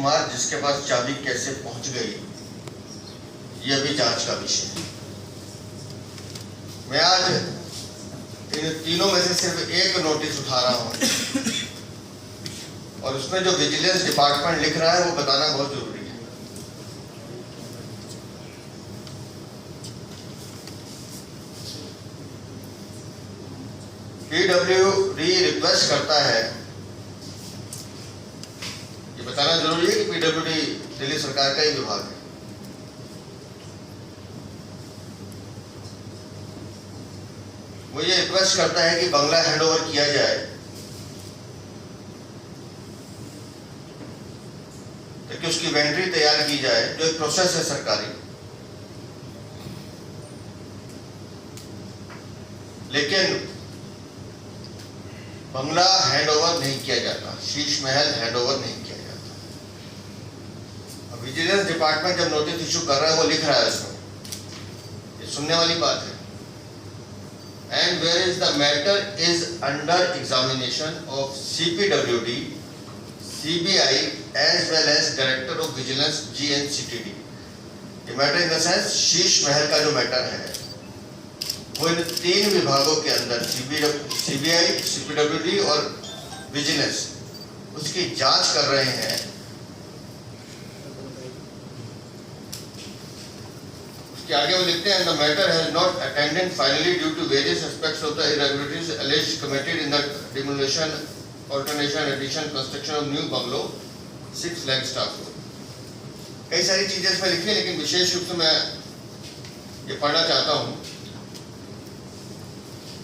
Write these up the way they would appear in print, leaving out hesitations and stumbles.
कुमार जिसके पास चाबी कैसे पहुंच गई, यह भी जांच का विषय है। मैं आज इन तीनों में से सिर्फ एक नोटिस उठा रहा हूं और उसमें जो विजिलेंस डिपार्टमेंट लिख रहा है वो बताना बहुत जरूरी है। पीडब्ल्यूडी रिक्वेस्ट करता है, ये बताना जरूरी है कि पीडब्ल्यूडी दिल्ली सरकार का ही विभाग है। वो ये रिक्वेस्ट करता है कि बंगला हैंडओवर किया जाए ताकि उसकी इन्वेंटरी तैयार की जाए, जो एक प्रोसेस है सरकारी। लेकिन बंगला हैंडओवर नहीं किया जाता, शीश महल हैंडओवर नहीं किया जाता। अब विजिलेंस डिपार्टमेंट जब नोटिस इशू कर रहा है वो लिख रहा है इसमें, ये सुनने वाली बात है। And whereas the matter is under examination of CPWD, CBI as well as Director of Vigilance GNCTD. ये matter in the sense Sheesh Mahal का जो मैटर है वो इन तीन विभागों के अंदर CBI, CPWD और विजिलेंस उसकी जांच कर रहे हैं। आगे वो लिखते हैं, the matter has not attended finally due to various aspects of the irregularities alleged committed in the demolition, alternation, addition, construction of new bungalow, 6 Flag Staff Road. कई सारी चीजें इसमें लिखी है, लेकिन विशेष रूप से मैं ये पढ़ना चाहता हूँ।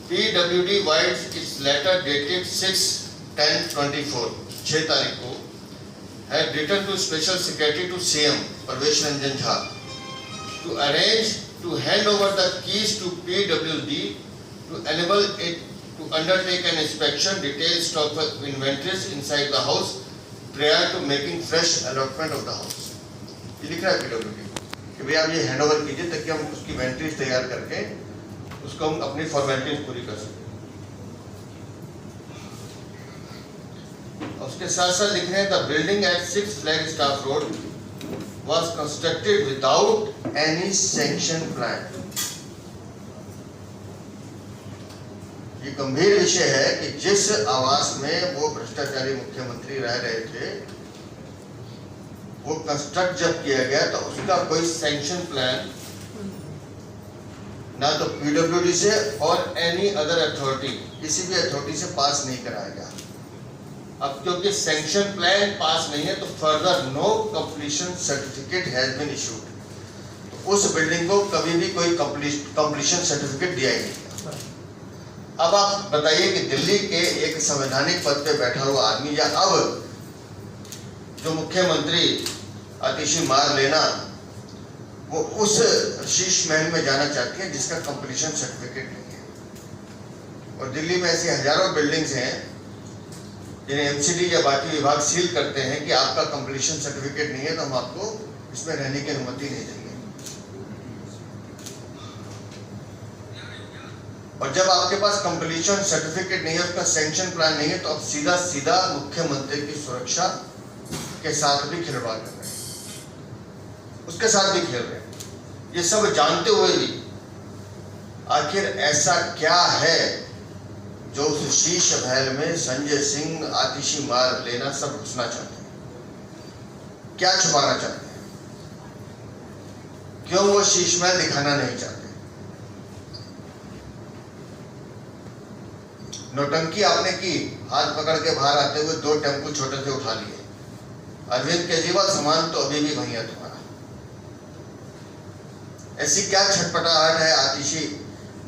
PWD writes its letter dated 6/10/24, 6 तारीख को, had written to Special Secretary to CM Parvesh Ranjan Jha to arrange to hand over the keys to PWD to enable it to undertake an inspection, detailed stock of inventories inside the house prior to making fresh allotment of the house. ये लिख रहा है PWD कि भैया आप ये hand over कीजिए ताकि हम उसकी इन्वेंटरीज तैयार करके उसको हम अपनी फॉर्मेलिटीज पूरी कर सकें। उसके साथ साथ लिख रहे हैं, the building at 6 Flag Staff Road was constructed without any sanction plan. ये गंभीर विषय है कि जिस आवास में वो भ्रष्टाचारी मुख्यमंत्री रह रहे थे वो कंस्ट्रक्ट जब किया गया तो उसका कोई सैंक्शन प्लान ना तो पीडब्ल्यूडी से और एनी अदर अथॉरिटी, किसी भी अथॉरिटी से पास नहीं कराया गया। अब क्योंकि सैंक्शन प्लान पास नहीं है तो further no completion certificate has been issued, तो उस बिल्डिंग को कभी भी कोई कंप्लीशन सर्टिफिकेट दिया ही नहीं। अब आप बताइए कि दिल्ली के एक संवैधानिक पद पे बैठा हुआ आदमी या अब जो मुख्यमंत्री आतिशी मार लेना वो उस शीश महल में जाना चाहती है जिसका कंप्लीशन सर्टिफिकेट नहीं है। और दिल्ली में ऐसी हजारों बिल्डिंग्स हैं जिन्हें एमसीडी या बाकी विभाग सील करते हैं कि आपका कंप्लीशन सर्टिफिकेट नहीं है तो हम आपको इसमें रहने की अनुमति नहीं देंगे। और जब आपके पास कंप्लीशन सर्टिफिकेट नहीं है, उसका सैंक्शन प्लान नहीं है, तो आप सीधा सीधा मुख्यमंत्री की सुरक्षा के साथ भी खिलवाड़ कर रहे हैं, उसके साथ भी खेल रहे हैं। ये सब जानते हुए भी आखिर ऐसा क्या है जो उस शीश महल में संजय सिंह आतिशी मार लेना सब घुसना चाहते हैं? क्या छुपाना चाहते हैं? क्यों वो शीश महल दिखाना नहीं चाहते? नौटंकी आपने की, हाथ पकड़ के बाहर आते हुए 2 टेम्पो छोटे से उठा लिए। अरविंद केजरीवाल सामान तो अभी भी वहीं है तुम्हारा। ऐसी क्या छटपटाहट है आतिशी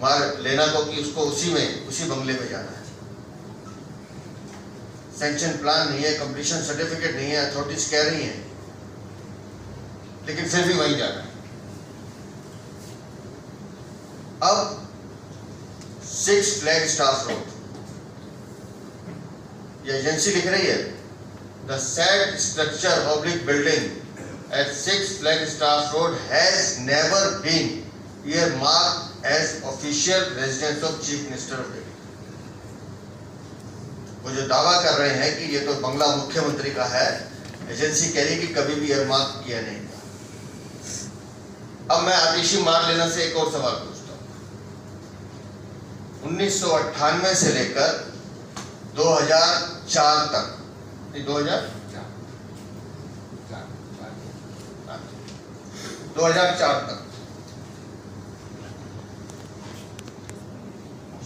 मार लेना को कि उसको उसी बंगले में जाना है? सैंक्शन प्लान नहीं है, कंप्लीशन सर्टिफिकेट नहीं है, अथॉरिटीज कह रही हैं, लेकिन फिर भी वहीं जाना है। अब 6 Flag Staff Road, ये एजेंसी लिख रही है, the said structure oblique building at 6 Flag Staff Road has never been earmarked as official residence of Chief Minister of Delhi. वो जो दावा कर रहे हैं कि ये तो बंगला मुख्यमंत्री का है, एजेंसी कह रही है कि कभी भी एयरमार्क किया नहीं था। अब मैं आतिशी मार लेना से एक और सवाल पूछता हूं। 1998 से लेकर 2004 तक, 2004 तक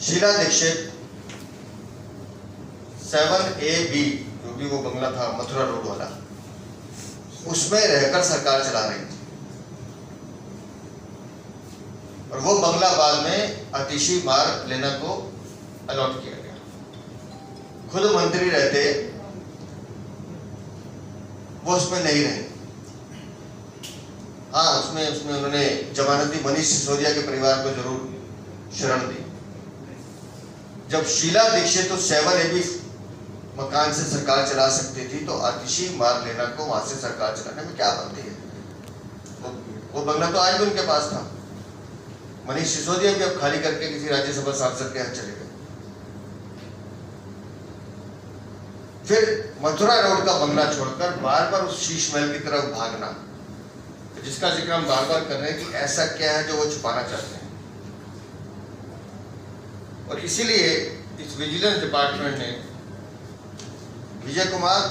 शीला दीक्षित 7AB जो भी वो बंगला था मथुरा रोड वाला, उसमें रहकर सरकार चला रही थी और वो बंगला बाद में आतिशी मार लेना को अलॉट किया गया। खुद मंत्री रहते वो उसमें नहीं रहे। हाँ, उसमें उन्होंने जमानती मनीष सिसोदिया के परिवार को जरूर शरण दी। जब शीला दीक्षित तो 7AB मकान से सरकार चला सकती थी, तो आतिशी मार लेना को वहां से सरकार चलाने में क्या बनती है? वो बंगला तो आज भी उनके पास था। मनीष सिसोदिया भी अब खाली करके किसी राज्यसभा सांसद के यहाँ चले गए। फिर मथुरा रोड का बंगला छोड़कर बार बार उस शीश महल की तरफ भागना, जिसका जिक्र हम बार बार कर रहे हैं कि ऐसा क्या है जो वो छुपाना चाहते हैं। और इसीलिए इस विजिलेंस डिपार्टमेंट ने विजय कुमार,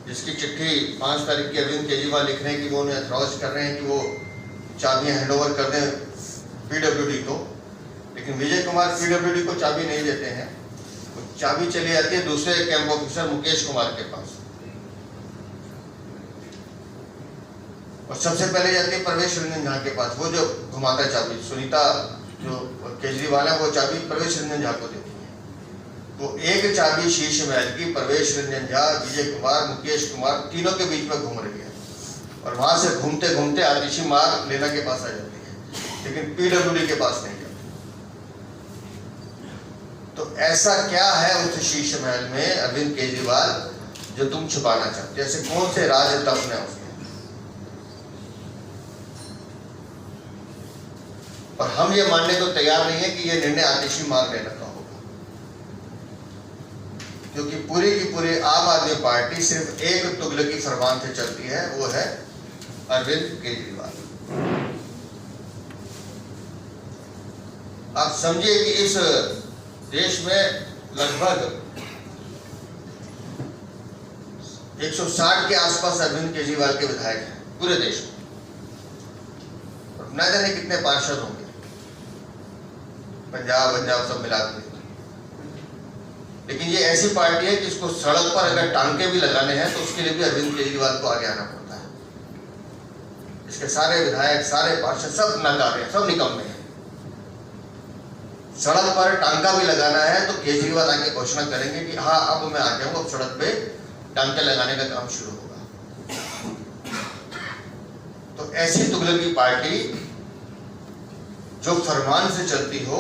जिसकी चिट्ठी 5 तारीख की अरविंद केजरीवाल लिख रहे हैं कि वो उन्हें अथॉराइज कर रहे हैं कि वो चाबियां हैंडओवर कर दें पीडब्ल्यूडी को, लेकिन विजय कुमार पीडब्ल्यूडी को चाबी नहीं देते हैं। वो चाबी चली जाती है दूसरे कैंप ऑफिसर मुकेश कुमार के पास, और सबसे पहले जाती है प्रवेश रंजन झा के पास। वो जो घुमाता चाबी, सुनीता जो केजरीवाल है, वो चाबी प्रवेश रंजन झा को देती है। तो एक चाबी शीश महल की प्रवेश रंजन झा, विजय कुमार, मुकेश कुमार तीनों के बीच में घूम रही है और वहां से घूमते घूमते आतिशी मार लेना के पास आ जाती है, लेकिन पीडब्ल्यूडी के पास नहीं जाती। तो ऐसा क्या है उस शीश महल में अरविंद केजरीवाल जो तुम छुपाना चाहते? ऐसे कौन से राज दफन है उसमें? और हम ये मानने को तैयार नहीं है कि ये निर्णय आतिशी मार लेना का होगा, क्योंकि पूरी की पूरी आम आदमी पार्टी सिर्फ एक तुगलकी फरमान से चलती है, वो है अरविंद केजरीवाल। आप समझिए कि इस देश में लगभग 160 के आसपास अरविंद केजरीवाल के विधायक हैं पूरे देश में, और न जाने कितने पार्षद होंगे, पंजाब सब मिला के। लेकिन ये ऐसी पार्टी है कि इसको सड़क पर अगर टांके भी लगाने हैं तो उसके लिए भी अरविंद केजरीवाल को आगे आना पड़ता है। इसके सारे विधायक, सारे पार्षद सब नाकारे हैं, सब निकम्मे हैं। सड़क पर टांका भी लगाना है तो केजरीवाल आके घोषणा करेंगे कि हाँ अब मैं आ जाऊंगा, अब सड़क पे टांके लगाने का काम शुरू होगा। तो ऐसी तुगलकी पार्टी जो फरमान से चलती हो,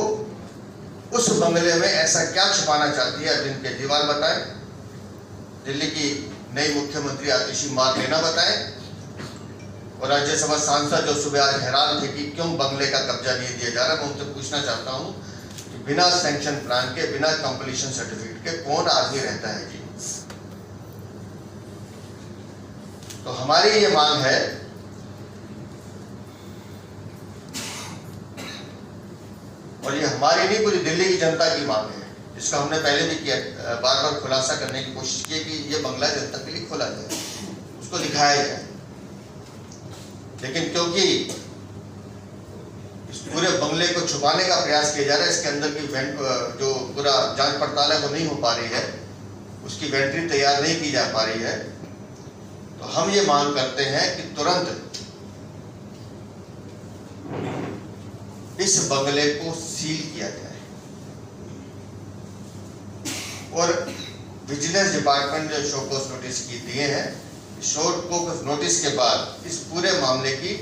उस बंगले में ऐसा क्या छुपाना चाहती है अरविंद केजरीवाल बताएं। दिल्ली की नई मुख्यमंत्री आतिशी मार लेना बताएं, और राज्यसभा सांसद जो सुबह आज हैरान थे कि क्यों बंगले का कब्जा नहीं दिया जा रहा, मैं उनसे पूछना चाहता हूं कि बिना सैंक्शन प्लान के, बिना कंप्लीशन सर्टिफिकेट के कौन आदमी रहता है जी? तो हमारी ये मांग है और ये हमारी नहीं, पूरी दिल्ली की जनता की मांग है, जिसका हमने पहले भी किया, बार बार खुलासा करने की कोशिश की कि ये बंगला जनता के लिए खोला जाए, उसको दिखाया जाए। लेकिन क्योंकि इस पूरे बंगले को छुपाने का प्रयास किया जा रहा है, इसके अंदर की जो पूरा जांच पड़ताल है वो नहीं हो पा रही है, उसकी वेंट्री तैयार नहीं की जा पा रही है, तो हम ये मांग करते हैं कि तुरंत इस बंगले को सील किया जाए और विजिलेंस डिपार्टमेंट जो शो कॉज नोटिस की दिए हैं, शो कॉज नोटिस के बाद इस पूरे मामले की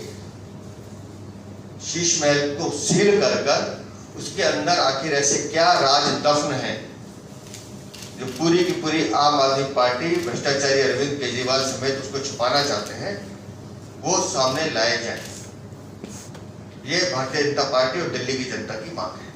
शीश महल को सील कर उसके अंदर आखिर ऐसे क्या राज दफन है जो पूरी की पूरी आम आदमी पार्टी भ्रष्टाचारी अरविंद केजरीवाल समेत उसको छुपाना चाहते हैं, वो सामने लाए जाए। ये भारतीय जनता पार्टी और दिल्ली की जनता की मांग है।